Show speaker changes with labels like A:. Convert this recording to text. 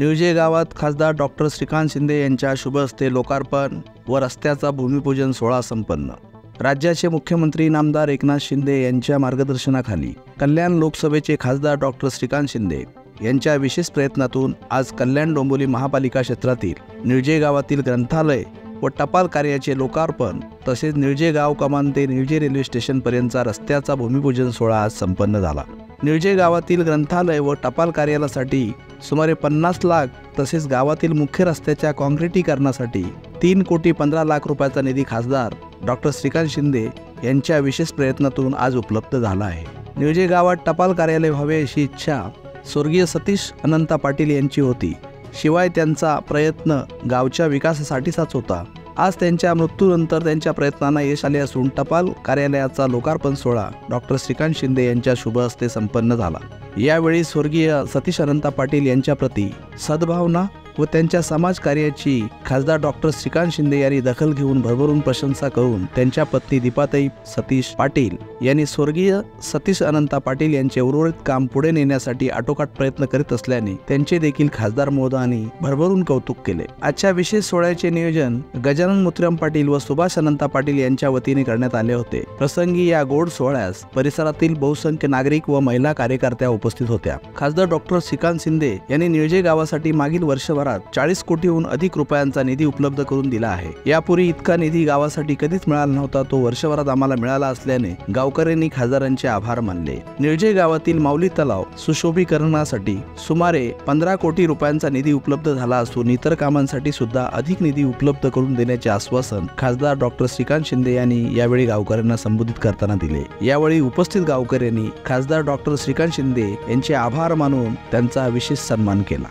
A: निळजे गावात खासदार डॉक्टर श्रीकांत शिंदे यांच्या शुभ हस्ते लोकार्पण व रस्त्याचा भूमिपूजन सोहळा संपन्न। राज्याचे मुख्यमंत्री नामदार एकनाथ शिंदे यांच्या मार्गदर्शनाखाली कल्याण लोकसभेचे खासदार डॉक्टर श्रीकांत शिंदे यांच्या विशेष प्रयत्नातून आज कल्याण डोंबिवली महापालिका क्षेत्रातील निळजे गावातील ग्रंथालय व टपाल कार्याचे लोकार्पण तसेच निळजे गाव कमान ते निळजे रेल्वे स्टेशनपर्यंतचा रस्त्याचा भूमिपूजन सोहळा आज संपन्न झाला। निळजे गावातील ग्रंथालय व टपाल कार्यालयासाठी सुमारे 50 लाख तसेच गावातील मुख्य रस्त्याच्या काँक्रिटीकरणासाठी 3,15,00,000 रुपयाचा निधी खासदार डॉक्टर श्रीकांत शिंदे यांच्या विशेष प्रयत्नातून आज उपलब्ध झाला आहे। निळजे गावात टपाल कार्यालय व्हावे अशी इच्छा स्वर्गीय सतीश अनंता पाटील यांची होती, शिवाय त्यांचा प्रयत्न गावच्या विकासासाठीचाच होता। आज त्यांच्या मृत्यूनंतर त्यांच्या प्रयत्नांना यश आले असून टपाल कार्यालयाचा लोकार्पण सोहळा डॉक्टर श्रीकांत शिंदे यांच्या शुभ हस्ते संपन्न झाला। यावेळी स्वर्गीय सतीश अनंता पाटील यांच्या प्रती सद्भावना व त्यांच्या समाजकार्याची खासदार डॉक्टर श्रीकांत शिंदे यांनी दखल घेऊन भरभरून प्रशंसा करून त्यांच्या पत्नी दीपाताई सतीश पाटील यांनी स्वर्गीय सतीश अनंता पाटील यांचे उर्वरित काम पुढे नेण्यासाठी आटोकाट प्रयत्न करीत असल्याने त्यांचे देखील खासदार महोदयांनी भरभरून कौतुक केले। आजच्या विशेष सोहळ्याचे नियोजन गजानन मुत्र्यम पाटील व सुभाष अनंता पाटील यांच्या वतीने करण्यात आले होते। प्रसंगी या गोड सोहळ्यास परिसरातील बहुसंख्य नागरिक व महिला कार्यकर्त्या उपस्थित होत्या। खासदार डॉक्टर श्रीकांत शिंदे यांनी निळजे गावासाठी मागील वर्षभरात 40 कोटीहून अधिक रुपयांचा निधी उपलब्ध करून दिला आहे। यापूर्वी इतका निधी गावासाठी कधीच मिळाला नव्हता, तो वर्षभरात आम्हाला मिळाला असल्याने गावकऱ्यांनी खासदारांचे आभार मानले। निळजे गावातील माऊली तलाव सुशोभीकरणासाठी सुमारे 15 कोटी रुपयांचा निधी उपलब्ध झाला असून इतर कामांसाठी सुद्धा अधिक निधी उपलब्ध करून देण्याचे आश्वासन खासदार डॉक्टर श्रीकांत शिंदे यांनी यावेळी गावकऱ्यांना संबोधित करताना दिले। यावेळी उपस्थित गावकऱ्यांनी खासदार डॉक्टर श्रीकांत शिंदे यांचे आभार मानून त्यांचा विशेष सन्मान केला।